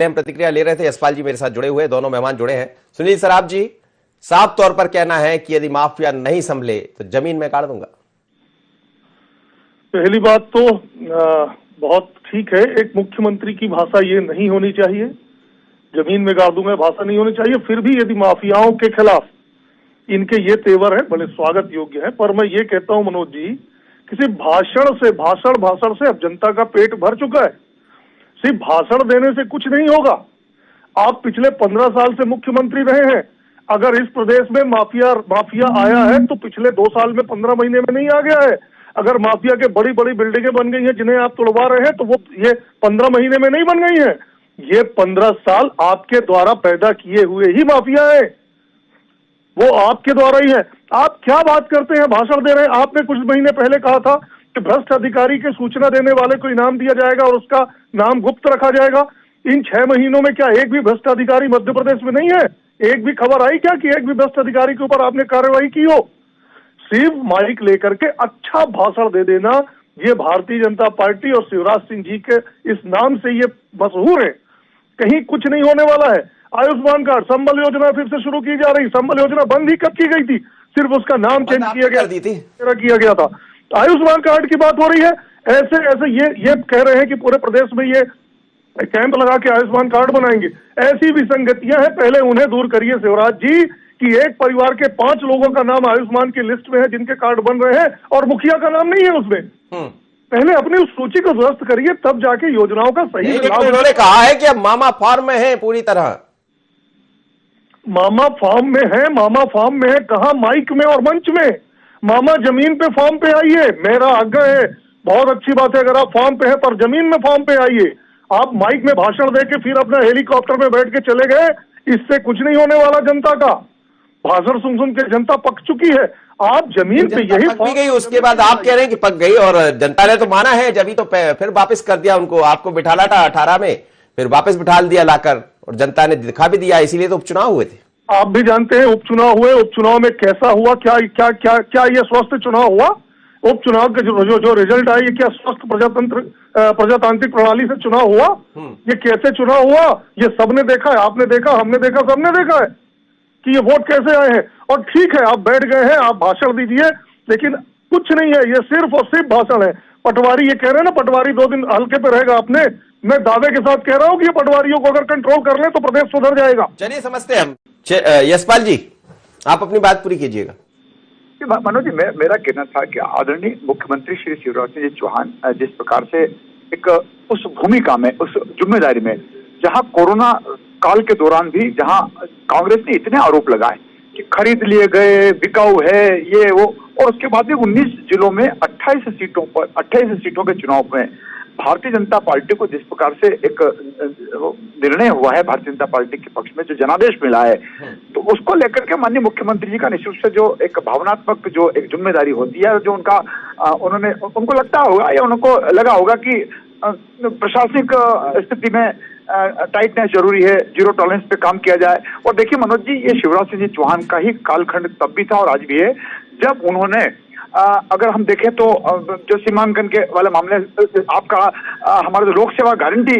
हम प्रतिक्रिया ले रहे थे। यशपाल जी मेरे साथ जुड़े हुए, दोनों मेहमान जुड़े हैं। सुनील सराफ जी, साफ तौर पर कहना है कि यदि माफिया नहीं संभले तो जमीन में गाड़ दूंगा। पहली बात तो बहुत ठीक है, एक मुख्यमंत्री की भाषा ये नहीं होनी चाहिए, जमीन में गाड़ दूंगा भाषा नहीं होनी चाहिए। फिर भी यदि माफियाओं के खिलाफ इनके ये तेवर है, बड़े स्वागत योग्य है। पर मैं ये कहता हूं मनोज जी, किसी भाषण से अब जनता का पेट भर चुका है। सिर्फ भाषण देने से कुछ नहीं होगा। आप पिछले 15 साल से मुख्यमंत्री रहे हैं। अगर इस प्रदेश में माफिया आया है तो पिछले 2 साल में 15 महीने में नहीं आ गया है। अगर माफिया के बड़ी बड़ी बिल्डिंगें बन गई हैं जिन्हें आप तोड़वा रहे हैं तो वो ये 15 महीने में नहीं बन गई हैं। ये 15 साल आपके द्वारा पैदा किए हुए ही माफिया है, वो आपके द्वारा ही है। आप क्या बात करते हैं, भाषण दे रहे हैं। आपने कुछ महीने पहले कहा था कि भ्रष्ट अधिकारी के सूचना देने वाले को इनाम दिया जाएगा और उसका नाम गुप्त रखा जाएगा। इन 6 महीनों में क्या एक भी भ्रष्ट अधिकारी मध्य प्रदेश में नहीं है? एक भी खबर आई क्या कि एक भी भ्रष्ट अधिकारी के ऊपर आपने कार्रवाई की हो? सिर्फ माइक लेकर के अच्छा भाषण दे देना, ये भारतीय जनता पार्टी और शिवराज सिंह जी के इस नाम से ये मशहूर है। कहीं कुछ नहीं होने वाला है। आयुष्मान कार्ड, संबल योजना फिर से शुरू की जा रही। संबल योजना बंद ही कब की गई थी? सिर्फ उसका नाम चेंज किया गया था। आयुष्मान कार्ड की बात हो रही है। ऐसे ये कह रहे हैं कि पूरे प्रदेश में ये कैंप लगा के आयुष्मान कार्ड बनाएंगे। ऐसी विसंगतियां हैं, पहले उन्हें दूर करिए शिवराज जी कि एक परिवार के 5 लोगों का नाम आयुष्मान की लिस्ट में है जिनके कार्ड बन रहे हैं और मुखिया का नाम नहीं है उसमें। पहले अपनी उस सूची को दुरुस्त करिए, तब जाके योजनाओं का सही लाभ। उन्होंने कहा है कि अब मामा फार्म में है पूरी तरह। मामा फार्म में है कहां? माइक में और मंच में। मामा जमीन पे फार्म पे आइए, मेरा आग्रह है। बहुत अच्छी बात है अगर आप फार्म पे है, पर जमीन में फार्म पे आइए। आप माइक में भाषण देके फिर अपना हेलीकॉप्टर में बैठ के चले गए, इससे कुछ नहीं होने वाला। जनता का भाषण सुन के जनता पक चुकी है। आप जमीन पे यही पक भी गई, उसके बाद आप कह रहे हैं कि पक गई, और जनता ने तो माना है। जब तो फिर वापस कर दिया उनको। आपको बिठाना था 18 में, फिर वापस बिठा दिया लाकर, और जनता ने दिखा भी दिया। इसीलिए तो उपचुनाव हुए थे। आप भी जानते हैं उपचुनाव हुए। उपचुनाव में कैसा हुआ? क्या ये स्वस्थ चुनाव हुआ? उपचुनाव के जो रिजल्ट आए, ये क्या स्वस्थ प्रजातांत्रिक प्रणाली से चुनाव हुआ? ये कैसे चुनाव हुआ? ये सबने देखा है, आपने देखा, हमने देखा, सबने देखा है कि ये वोट कैसे आए हैं। और ठीक है, आप बैठ गए हैं, आप भाषण दीजिए, लेकिन कुछ नहीं है, ये सिर्फ और सिर्फ भाषण है। पटवारी ये कह रहे हैं ना, पटवारी 2 दिन हल्के पे रहेगा। आपने, मैं दावे के साथ कह रहा हूं कि ये पटवारियों को अगर कंट्रोल कर ले तो प्रदेश सुधर जाएगा। चलिए समझते हैं हम। यशपाल जी, आप अपनी बात पूरी कीजिएगा। मनोज जी, मेरा कहना था कि आदरणीय मुख्यमंत्री श्री शिवराज सिंह चौहान जिस प्रकार से एक उस भूमिका में, उस जिम्मेदारी में, जहां कोरोना काल के दौरान भी जहां कांग्रेस ने इतने आरोप लगाए कि खरीद लिए गए, बिकाऊ है, ये वो, और उसके बाद भी 19 जिलों में 28 सीटों के चुनाव में भारतीय जनता पार्टी को जिस प्रकार से एक निर्णय हुआ है, भारतीय जनता पार्टी के पक्ष में जो जनादेश मिला है, तो उसको लेकर के माननीय मुख्यमंत्री जी का निश्चित से जो एक भावनात्मक जो एक जिम्मेदारी होती है, जो उनका उनको लगता होगा या उनको लगा होगा कि प्रशासनिक स्थिति में टाइटनेस जरूरी है, जीरो टॉलरेंस पे काम किया जाए। और देखिए मनोज जी, ये शिवराज सिंह जी चौहान का ही कालखंड तब भी था और आज भी है, जब उन्होंने अगर हम देखें तो जो सीमांकन के वाले मामले, आपका हमारा जो लोक सेवा गारंटी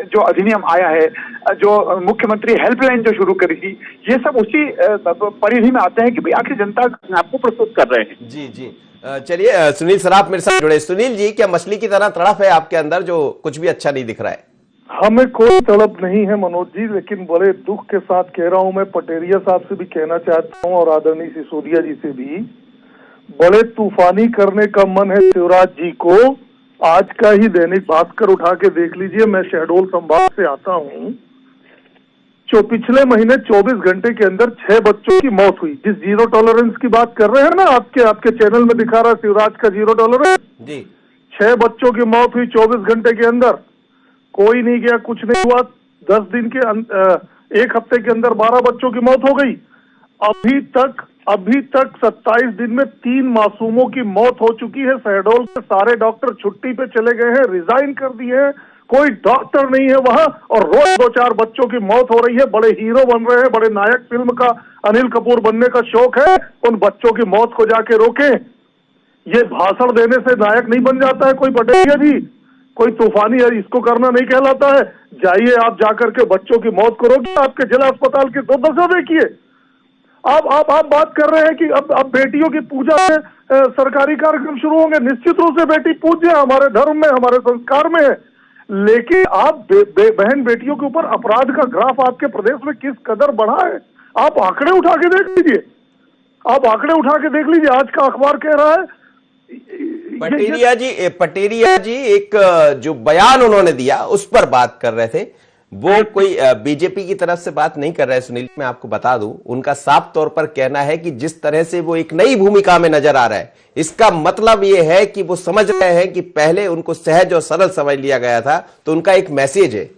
जो अधिनियम आया है, जो मुख्यमंत्री हेल्पलाइन जो शुरू करी थी, ये सब उसी परिधि में आते हैं कि भाई आखिर जनता आपको प्रस्तुत कर रहे हैं। जी। चलिए, सुनील सराफ मेरे साथ जुड़े। सुनील जी, क्या मछली की तरह तड़प है आपके अंदर जो कुछ भी अच्छा नहीं दिख रहा है? हमें कोई तड़प नहीं है मनोज जी, लेकिन बड़े दुख के साथ कह रहा हूं, मैं पटेरिया साहब से भी कहना चाहता हूं और आदरणीय सिसोदिया जी से भी, बड़े तूफानी करने का मन है शिवराज जी को। आज का ही दैनिक भास्कर उठा के देख लीजिए, मैं शहडोल संभाग से आता हूं। जो पिछले महीने 24 घंटे के अंदर 6 बच्चों की मौत हुई। जिस जीरो टॉलरेंस की बात कर रहे हैं ना, आपके चैनल में दिखा रहा है शिवराज का जीरो टॉलरेंस जी। 6 बच्चों की मौत हुई 24 घंटे के अंदर। कोई नहीं गया, कुछ नहीं हुआ। 10 दिन के 1 हफ्ते के अंदर 12 बच्चों की मौत हो गई। अभी तक 27 दिन में 3 मासूमों की मौत हो चुकी है। शहडोल से सारे डॉक्टर छुट्टी पे चले गए हैं, रिजाइन कर दिए हैं, कोई डॉक्टर नहीं है वहां, और रोज 2-4 बच्चों की मौत हो रही है। बड़े हीरो बन रहे हैं, बड़े नायक फिल्म का अनिल कपूर बनने का शौक है, उन बच्चों की मौत को जाके रोके। ये भाषण देने से नायक नहीं बन जाता है कोई पटेरिया जी। कोई तूफानी है इसको करना नहीं कहलाता है। जाइए आप जाकर के बच्चों की मौत करोगे, आपके जिला अस्पताल की दुर्दशा देखिए। आप बात कर रहे हैं कि अब बेटियों की पूजा में सरकारी कार्यक्रम शुरू होंगे। निश्चित रूप से बेटी पूज्य है, हमारे धर्म में, हमारे संस्कार में है, लेकिन आप बहन बेटियों के ऊपर अपराध का ग्राफ आपके प्रदेश में किस कदर बढ़ा है, आप आंकड़े उठा के देख लीजिए। आप आंकड़े उठा के देख लीजिए, आज का अखबार कह रहा है। पटेरिया जी एक जो बयान उन्होंने दिया उस पर बात कर रहे थे, वो कोई बीजेपी की तरफ से बात नहीं कर रहे हैं सुनील। मैं आपको बता दूं, उनका साफ तौर पर कहना है कि जिस तरह से वो एक नई भूमिका में नजर आ रहा है, इसका मतलब ये है कि वो समझ रहे हैं कि पहले उनको सहज और सरल समझ लिया गया था, तो उनका एक मैसेज है।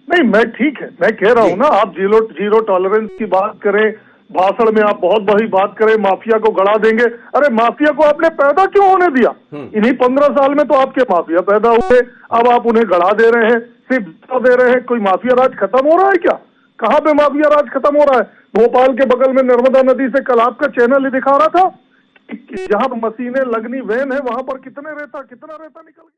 नहीं, मैं ठीक है, मैं कह रहा हूं ना, आप जीरो टॉलरेंस की बात करें, भाषण में आप बहुत बड़ी बात करें, माफिया को गड़ा देंगे। अरे माफिया को आपने पैदा क्यों होने दिया? इन्हीं 15 साल में तो आपके माफिया पैदा हुए, अब आप उन्हें गड़ा दे रहे हैं, सिर्फ दे रहे हैं। कोई माफिया राज खत्म हो रहा है क्या? कहां पे माफिया राज खत्म हो रहा है? भोपाल के बगल में नर्मदा नदी से कल आपका चैनल ही दिखा रहा था कि जहां मशीनें लगनी वैन है, वहां पर कितना रेता निकल गया।